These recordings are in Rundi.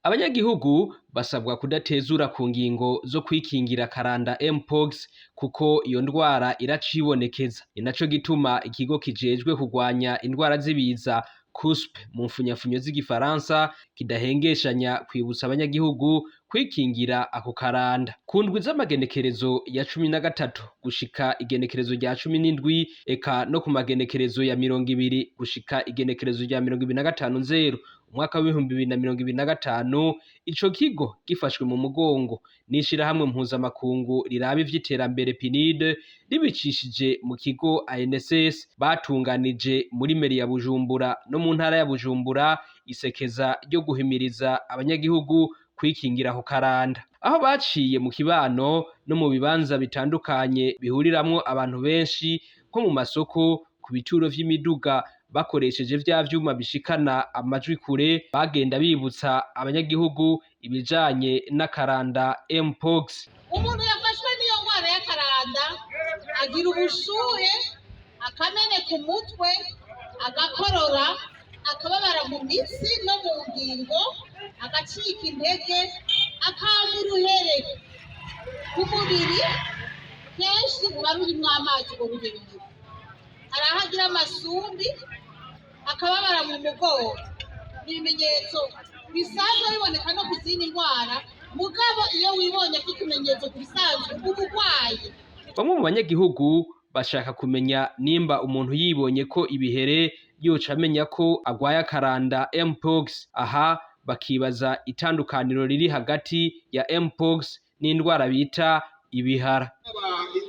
Abanyagihugu basabwa kudatezura ku ngingo zo kwikingira karanda Mpox kuko iyo ndwara iracibonekeza. Ni naco gituma ikigo kijejwe kurwanya indwara z'ibiza CUSP mu mfunyafunyo z'igifaransa kidahengeshanya kwibutsa abanyagihugu kwikingira ako karanda. Ku ndwi z'amagenekerezo ya 13 gushika igenekerezo rya 17 eka no ku magenekerezo ya 20 gushika igenekerezo rya 25 nzero umwaka w'2025 ico kigo gifashwe mu mugongo n'ishirahamwe mpuzamakungu riraba ivy'iterambere PNID ribicishije mu kigo ANSS batunganije muri meri ya Bujumbura no mu ntara ya Bujumbura isekeza ryo guhimiriza abanyagihugu kwikingira ako karanda. Aho baciye mu kibano no mu bibanza bitandukanye bihuriramwo abantu benshi nko mu masoko, ku bituro vy'imiduga bakoresheje vya vyuma bishikana amajwi kure, bagenda bibutsa abanyagihugu ibijanye n'akaranda Mpox. Umuntu yafashwe n'iyo ngwara y'akaranda agira ubushuhe, akameneka umutwe, agakorora, akababara mu mitsi no mu ngingo, agacika intege, akanga uruhere ku mubiri, kenshi ruba rurimwo amazi ngo ruheruke. Arahagira amasumbi, akababara mu mugongo. Ni ibimenyetso bisanzwe biboneka no ku zindi ndwara, mugabo iyo wibonye ko ikimenyetso bisanzwe ubugwayi. Bamwe mu banyagihugu bashaka kumenya nimba umuntu yibonye ko ibihere yoca amenya ko agwaye akaranda Mpox. Aha bakibaza itandukaniro riri hagati ya Mpox n'indwara bita ibihara.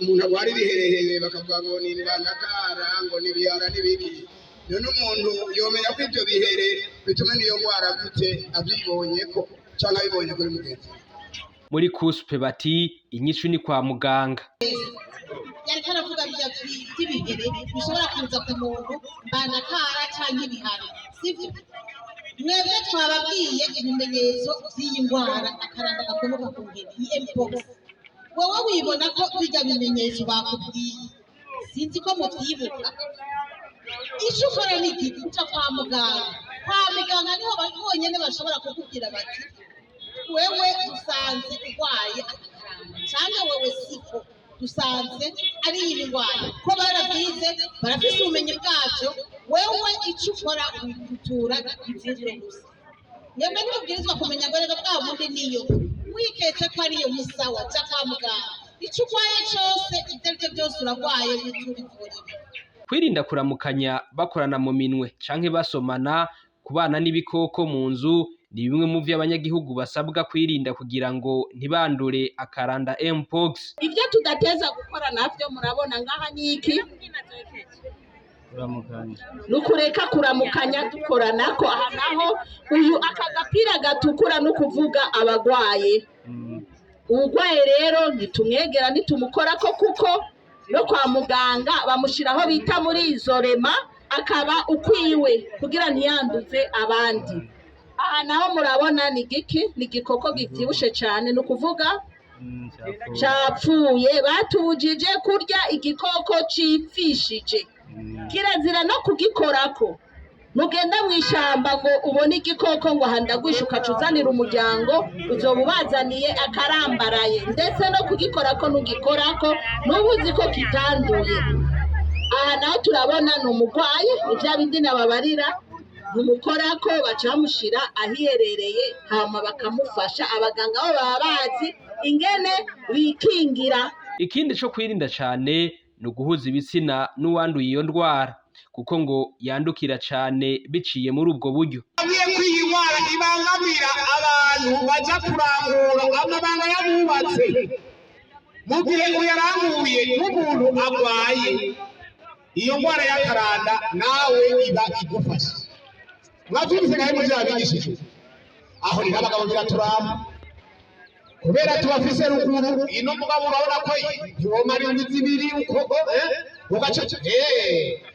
Umuntu agwara ibiherehere bakavuga ngo ni indwara ngo ni ibihara n'ibiki. None umuntu yomenya ko ivyo bihere bituma niyo ngwara gute avyibonye ko canke abibonye kuri mugenzi. Muri CUSP bati inyishu ni kwa muganga. Yariko aravuga by'ibihere bishobora kuza ku muntu mbanakara canke ibihara, sivyo? Mwebwe twababwiye ibimenyetso vy'iyi ndwara akaranda gakomoka ku ngeri Mpox. Wowe wibona ko bijya bimenyetso bakubwiye, sinzi ko muvyibuka. Ico ukora ni igiti uca kwa muganga. Kwa muganga niho bonyene bashobora kukubwira bati wewe usanze urwaye akaranda canke wewe siko dusanze ari iyi ndwara. Ko baravyize barafise ubumenyi bwavyo, wewe ico ukora ubitura ivuriro gusa. Yemwe ntibwirizwa kumenya ngo bwa bundi niyo wiketse ko ariyo musawa ca kwa muganga. Ico ukwaye cose ivyo byose uragwaye bitura ivuriro. Kwirinda kuramukanya bakorana mu minwe canke basomana, kubana n'ibikoko mu nzu ni bimwe mu vy'abanyagihugu basabwa kwirinda kugira ngo ntibandure akaranda Mpox. Ivyo tudateza gukora navyo murabona ngaha niki nukureka kuramukanya dukoranako. Aha naho uyu akagapira gatukura no kuvuga abagwaye. Uwugwaye rero nitumwegera nitumukorako kuko no kwa muganga bamushiraho bita muri izorema akaba ukwiwe kugira ntiyanduze abandi. Aha naho murabona ni giki, ni igikoko givyibushe cane, no kuvuga capfuye. Batubujije kurya igikoko cipfishije, kirazira no kugikorako. Nugenda mw'ishamba ngo ubone igikoko ngo handagwisha ukacuzanira umuryango, uzoba ubazaniye akarambaraye. Ndetse no kugikorako nugikorako nubuzi ko kitanduye. Aha naho turabona ni umugwayi, ivya bindi nababarira, numukorako baca bamushira ahiherereye hama bakamufasha. Abaganga bo baba bazi ingene bikingira. Ikindi co kwirinda cane ni uguhuza ibitsina n'uwanduye iyo ndwara, kuko ngo yandukira cane biciye muri ubwo buryo. Agiye kwiyi ndwara ibangamira abantu baja kurangura amabanga yabubatse. Mu gihe uyaranguye n'umuntu agwaye iyo ndwara y'akaranda nawe iba igufasha. Mwavyumvise ngahe mu vyabigishije? Aho ni abagabo biraturama kubera tubafise ruguru ino mugabo urabona ko ntiwomara indwi zibiri uko ugaca.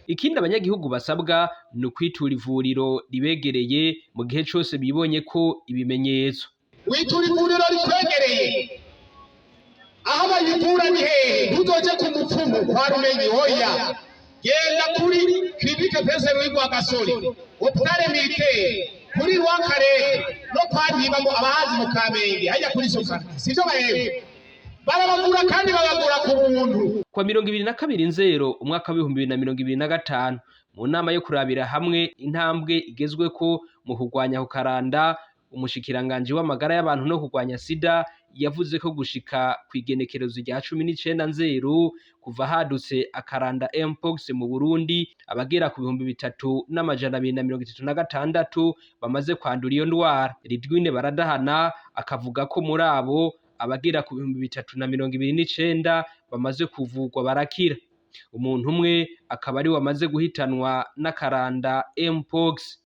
Ikindi abanyagihugu basabwa ni ukwitura ivuriro ribegereye mu gihe cose bibonye ko ibimenyetso. Witura ivuriro rikwegereye. Aho bayivura ni hehe? Ntuzoje ku mupfumu kwa Rumenyi, hoya. Genda kuri clinique Pese Rwigwa Gasore, hôpital militaire. kuri wakarere no kwantiba ngo abahazi mu Kamenge hajya kuri sokana sivyo bahebwe barabavura kandi babavura ku buntu. Kwa 22 Nzero umwaka wa 2025 mu nama yo kurabira hamwe intambwe igezweko mu kurwanya kukaranda, umushikiranganje w'amagara y'abantu no kurwanya sida yavuze ko gushika kwigenekerezo rya 19 Nzero kuva hadutse akaranda mpox mu Burundi abagera ku 3236 bamaze kwandura iyo ndwara. Ridwine Baradahana akavuga ko muri abo abagera ku 329 bamaze kuvugwa barakira. Umuntu umwe akaba ari wamaze guhitanwa n'akaranda mpox.